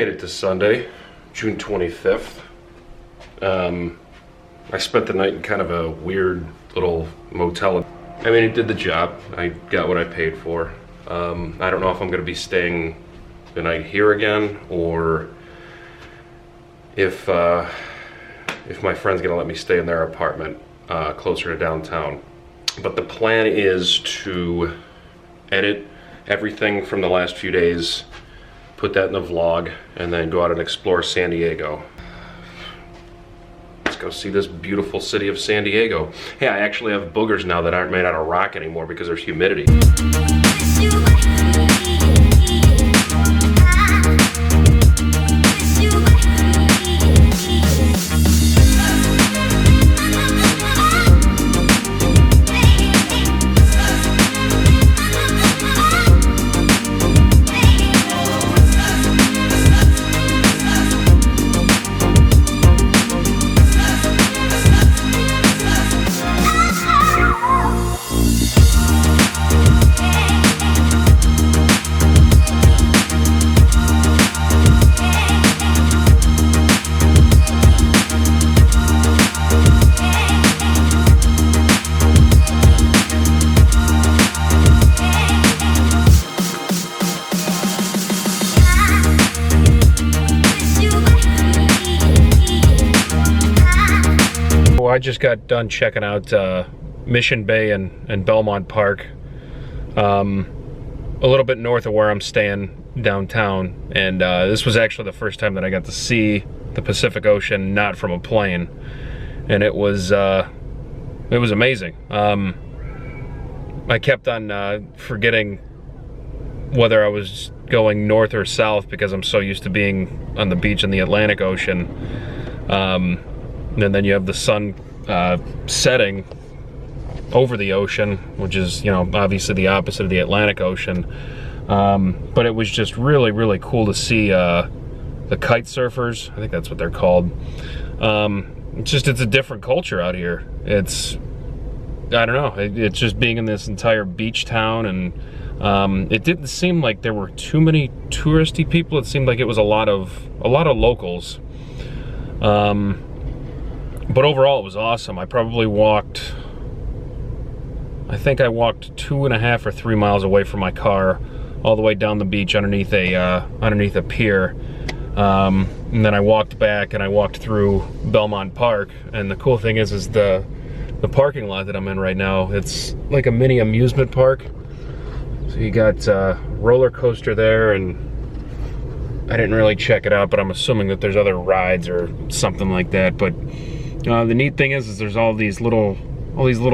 made it to Sunday, June 25th. I spent the night in kind of a weird little motel. I mean, it did the job. I got what I paid for. I don't know if I'm going to be staying the night here again, or if my friend's going to let me stay in their apartment closer to downtown. But the plan is to edit everything from the last few days, put that in the vlog, and then go out and explore San Diego. Let's go see this beautiful city of San Diego. Hey, I actually have boogers now that aren't made out of rock anymore because there's humidity. I just got done checking out Mission Bay and Belmont Park, a little bit north of where I'm staying downtown, and this was actually the first time that I got to see the Pacific Ocean not from a plane, and it was amazing. I kept on forgetting whether I was going north or south because I'm so used to being on the beach in the Atlantic Ocean. And then you have the sun setting over the ocean, which is, you know, obviously the opposite of the Atlantic Ocean. But it was just really, really cool to see the kite surfers. I think that's what they're called. It's a different culture out here. It's, I don't know, it's just being in this entire beach town, and it didn't seem like there were too many touristy people. It seemed like it was a lot of locals. But overall, it was awesome. I probably walked, I think I walked 2.5 or 3 miles away from my car, all the way down the beach underneath a pier. And then I walked back and I walked through Belmont Park. And the cool thing is the parking lot that I'm in right now, it's like a mini amusement park. So you got a roller coaster there, and I didn't really check it out, but I'm assuming that there's other rides or something like that. But the neat thing is there's all these little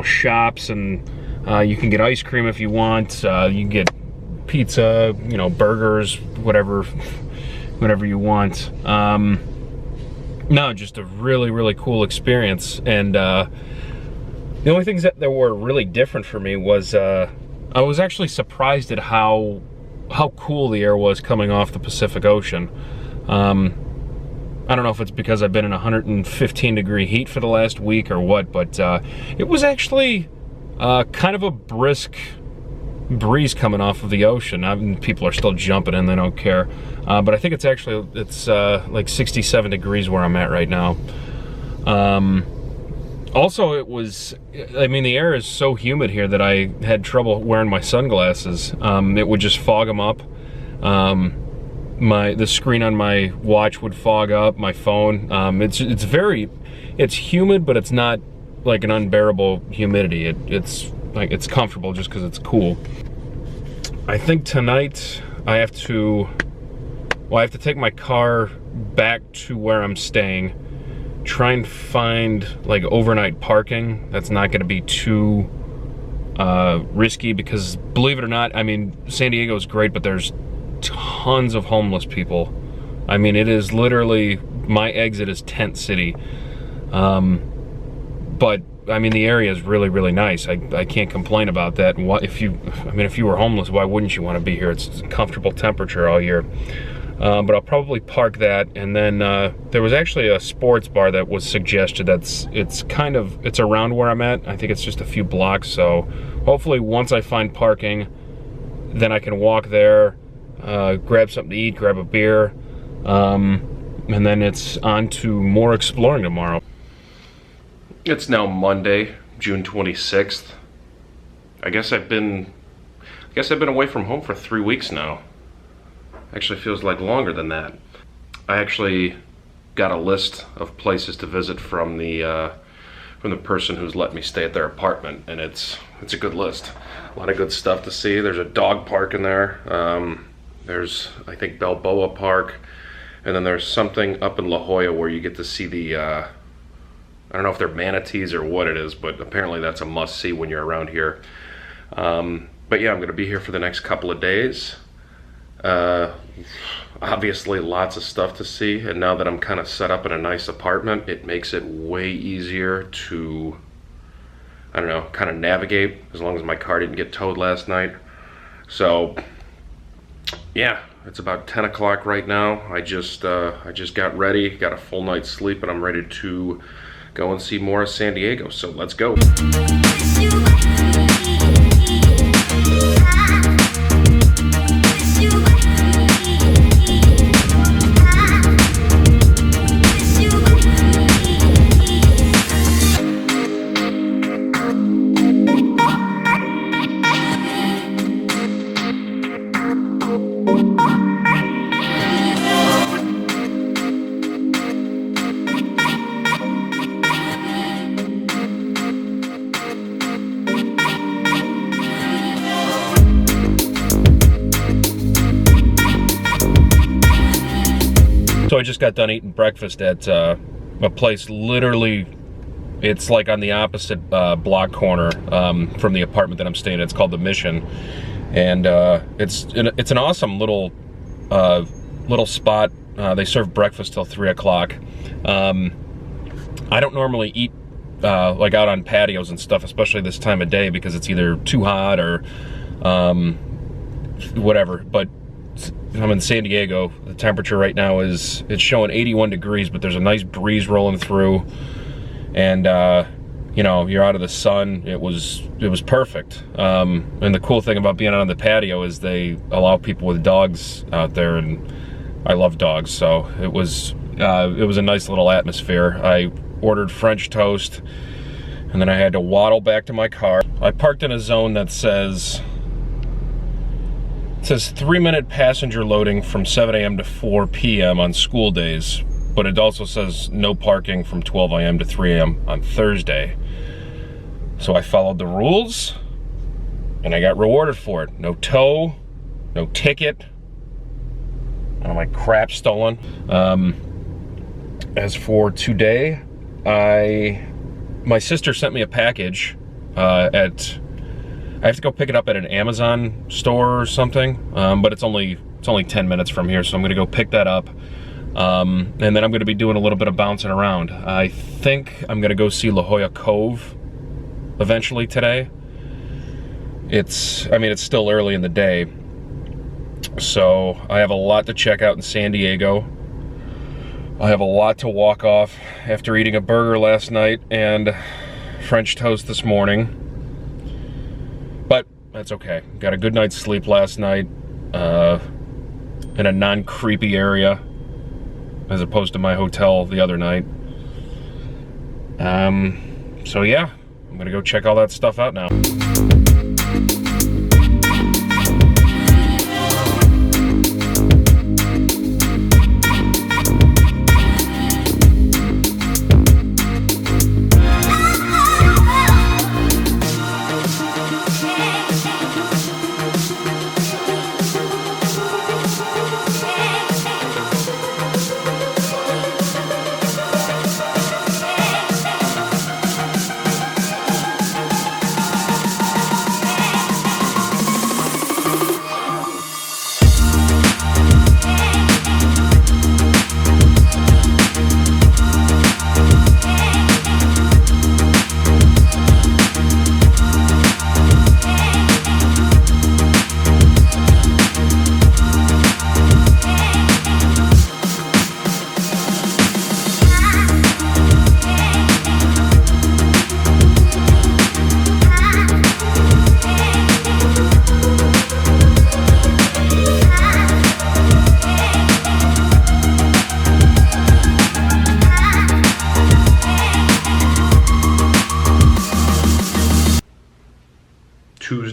shops, and you can get ice cream if you want. You can get pizza, you know, burgers, whatever you want. No, just a really, really cool experience. And the only things that were really different for me was I was actually surprised at how cool the air was coming off the Pacific Ocean. I don't know if it's because I've been in 115-degree heat for the last week or what, but it was actually kind of a brisk breeze coming off of the ocean. People are still jumping in, they don't care. But I think it's like 67 degrees where I'm at right now. Also, it was, I mean, the air is so humid here that I had trouble wearing my sunglasses. It would just fog them up. The screen on my watch would fog up, my phone. It's humid, but it's not like an unbearable humidity. It's comfortable just because it's cool. I think tonight I have to take my car back to where I'm staying, try and find like overnight parking that's not going to be too risky, because believe it or not, I mean, San Diego is great, but there's tons of homeless people. I mean, it is literally, my exit is tent city. But I mean, the area is really, really nice. I can't complain about that. If you were homeless, why wouldn't you want to be here? It's a comfortable temperature all year. But I'll probably park that, and then there was actually a sports bar that was suggested. It's around where I'm at. I think it's just a few blocks. So hopefully, once I find parking, then I can walk there, grab something to eat, grab a beer, And then it's on to more exploring tomorrow. It's now Monday, June 26th. I guess I've been away from home for 3 weeks now. Actually feels like longer than that. I actually got a list of places to visit from the person who's let me stay at their apartment, and it's a good list. A lot of good stuff to see. There's a dog park in there. There's, I think, Balboa Park, and then there's something up in La Jolla where you get to see the I don't know if they're manatees or what it is, but apparently that's a must-see when you're around here. But yeah, I'm going to be here for the next couple of days. Obviously lots of stuff to see, and now that I'm kind of set up in a nice apartment, it makes it way easier to, I don't know, kind of navigate, as long as my car didn't get towed last night. So yeah, it's about 10 o'clock right now. I just got ready, got a full night's sleep, and I'm ready to go and see more of San Diego. So let's go. So I just got done eating breakfast at a place literally, it's like on the opposite block corner from the apartment that I'm staying at. It's called The Mission, and it's an awesome little spot. They serve breakfast till 3 o'clock. I don't normally eat like out on patios and stuff, especially this time of day, because it's either too hot or whatever. But I'm in San Diego. The temperature right now it's showing 81 degrees, but there's a nice breeze rolling through, and you know, you're out of the sun. It was perfect. And the cool thing about being out on the patio is they allow people with dogs out there, and I love dogs, so it was a nice little atmosphere. I ordered French toast, and then I had to waddle back to my car. I parked in a zone that says 3-minute passenger loading from 7 a.m. to 4 p.m. on school days, but it also says no parking from 12 a.m. to 3 a.m. on Thursday. So I followed the rules, and I got rewarded for it. No tow, no ticket, none of my crap stolen. As for today, my sister sent me a package I have to go pick it up at an Amazon store or something, but it's only 10 minutes from here, so I'm gonna go pick that up, and then I'm gonna be doing a little bit of bouncing around. I think I'm gonna go see La Jolla Cove eventually today. It's still early in the day, so I have a lot to check out in San Diego. I have a lot to walk off after eating a burger last night and French toast this morning. But that's okay. Got a good night's sleep last night in a non-creepy area as opposed to my hotel the other night. So yeah, I'm gonna go check all that stuff out now.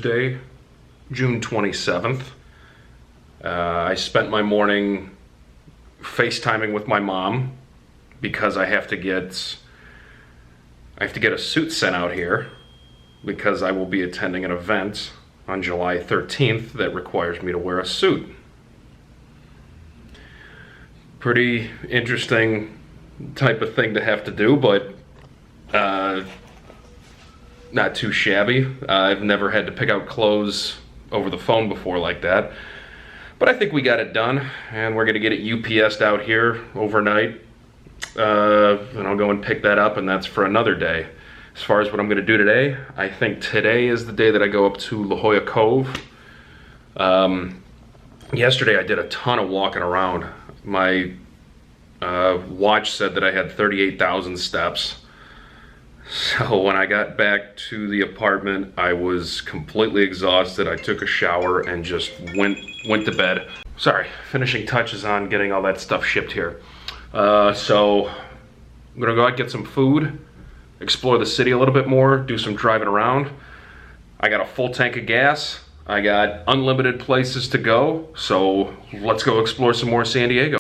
Thursday, June 27th. I spent my morning FaceTiming with my mom because I have to get a suit sent out here because I will be attending an event on July 13th that requires me to wear a suit. Pretty interesting type of thing to have to do, but not too shabby. I've never had to pick out clothes over the phone before like that. But I think we got it done, and we're gonna get it UPS'd out here overnight. And I'll go and pick that up, and that's for another day. As far as what I'm gonna do today, I think today is the day that I go up to Jolla Cove. Yesterday I did a ton of walking around. My watch said that I had 38,000 steps. So when I got back to the apartment, I was completely exhausted. I took a shower and just went to bed. Sorry, finishing touches on getting all that stuff shipped here. So I'm gonna go out, get some food, explore the city a little bit more, do some driving around. I got a full tank of gas. I got unlimited places to go. So let's go explore some more San Diego.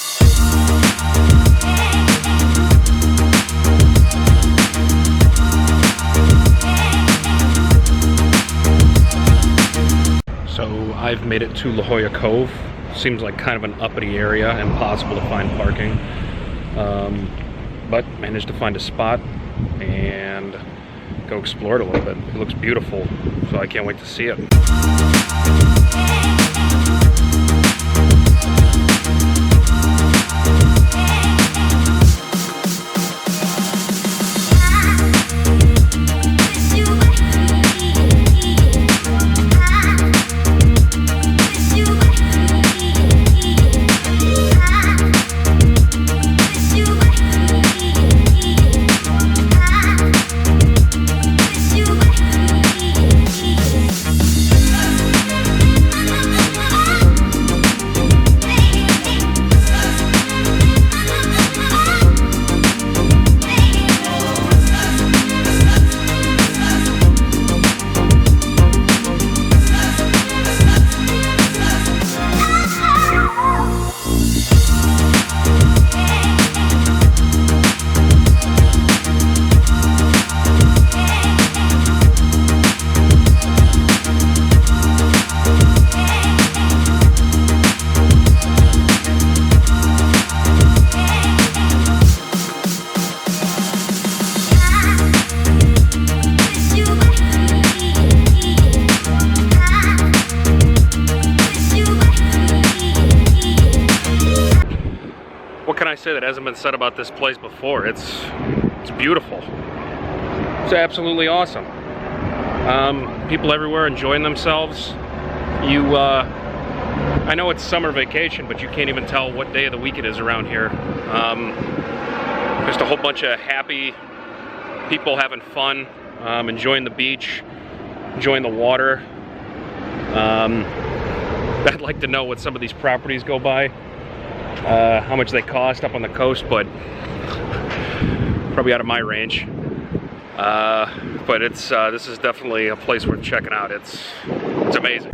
So I've made it to Jolla Cove. Seems like kind of an uppity area, impossible to find parking. But managed to find a spot and go explore it a little bit. It looks beautiful, so I can't wait to see it. What can I say that hasn't been said about this place before? It's beautiful. It's absolutely awesome. People everywhere enjoying themselves. I know it's summer vacation, but you can't even tell what day of the week it is around here. Just a whole bunch of happy people having fun, enjoying the beach, enjoying the water. I'd like to know what some of these properties go by. How much they cost up on the coast, but probably out of my range. But this is definitely a place worth checking out. It's amazing.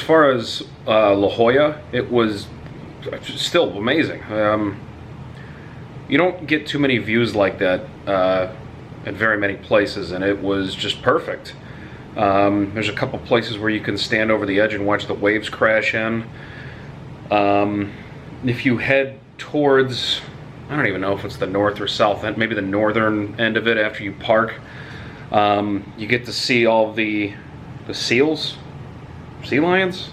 far as La Jolla, it was still amazing. You don't get too many views like that at very many places, and it was just perfect. There's a couple places where you can stand over the edge and watch the waves crash in. If you head towards, I don't even know if it's the north or south end, maybe the northern end of it after you park, you get to see all the seals, sea lions,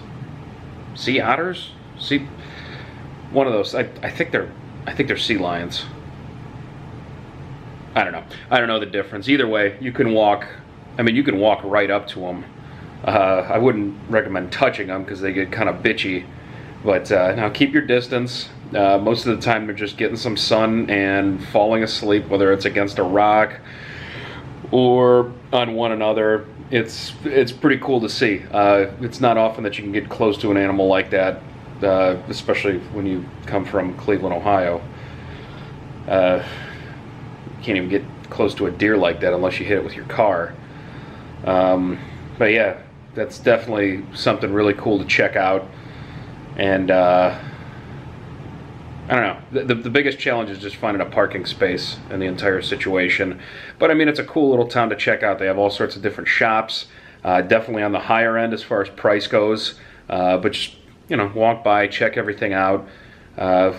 sea otters, one of those. I think they're sea lions. I don't know the difference. Either way, you can walk. I mean, you can walk right up to them. I wouldn't recommend touching them because they get kind of bitchy. But now keep your distance. Most of the time they're just getting some sun and falling asleep, whether it's against a rock or on one another. It's pretty cool to see. It's not often that you can get close to an animal like that, especially when you come from Cleveland, Ohio. You can't even get close to a deer like that unless you hit it with your car. But yeah, that's definitely something really cool to check out. And I don't know, the biggest challenge is just finding a parking space in the entire situation. But I mean, it's a cool little town to check out. They have all sorts of different shops, definitely on the higher end as far as price goes. But just, walk by, check everything out, and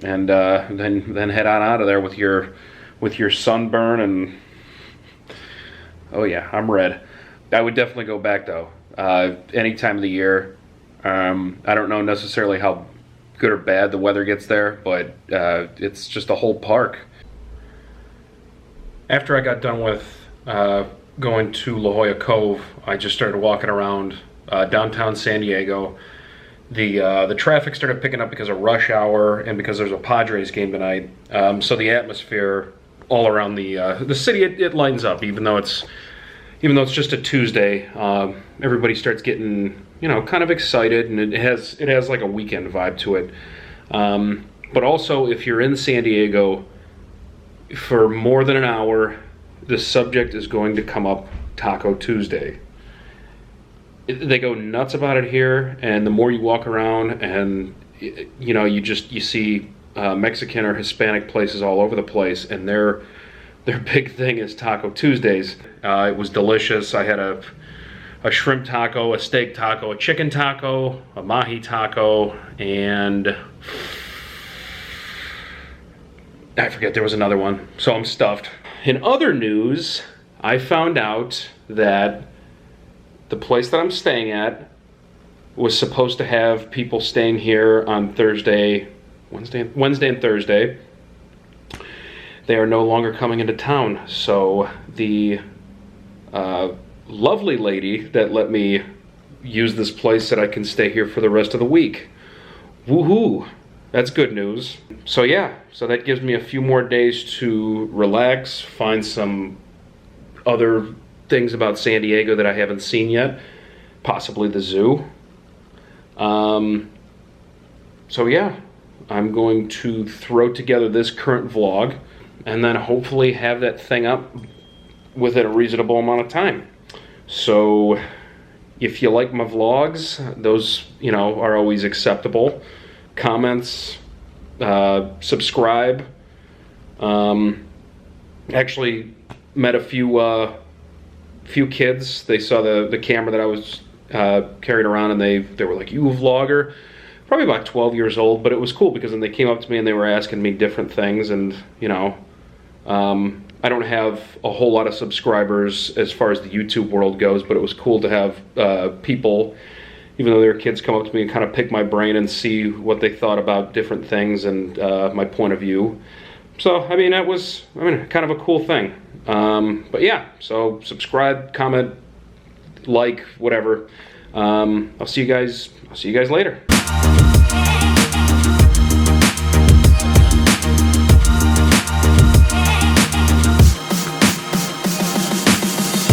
then head on out of there with your sunburn. And oh yeah, I'm red. I would definitely go back though, any time of the year. I don't know necessarily how good or bad the weather gets there, but it's just a whole park. After I got done with going to La Jolla Cove, I just started walking around downtown San Diego. The traffic started picking up because of rush hour and because there's a Padres game tonight. So the atmosphere all around the city, it lightens up, even though it's just a Tuesday. Everybody starts getting kind of excited, and it has like a weekend vibe to it. But also, if you're in San Diego for more than an hour, the subject is going to come up: Taco Tuesday. They go nuts about it here, and the more you walk around, and you see Mexican or Hispanic places all over the place, and their big thing is Taco Tuesdays. It was delicious. I had a shrimp taco, a steak taco, a chicken taco, a mahi taco, and I forget, there was another one. So I'm stuffed. In other news, I found out that the place that I'm staying at was supposed to have people staying here on Wednesday and Thursday. They are no longer coming into town. So the lovely lady that let me use this place said I can stay here for the rest of the week. Woohoo! That's good news. So yeah, so that gives me a few more days to relax, find some other things about San Diego that I haven't seen yet, possibly the zoo. So yeah, I'm going to throw together this current vlog and then hopefully have that thing up within a reasonable amount of time. So if you like my vlogs, those are always acceptable. Comments, subscribe. Actually met a few kids. They saw the camera that I was carried around, and they were like, "You a vlogger?" Probably about 12 years old, but it was cool because then they came up to me and they were asking me different things, and I don't have a whole lot of subscribers as far as the YouTube world goes, but it was cool to have people, even though they were kids, come up to me and kind of pick my brain and see what they thought about different things and my point of view. So, I mean, that was kind of a cool thing. But yeah, so subscribe, comment, like, whatever. I'll see you guys later.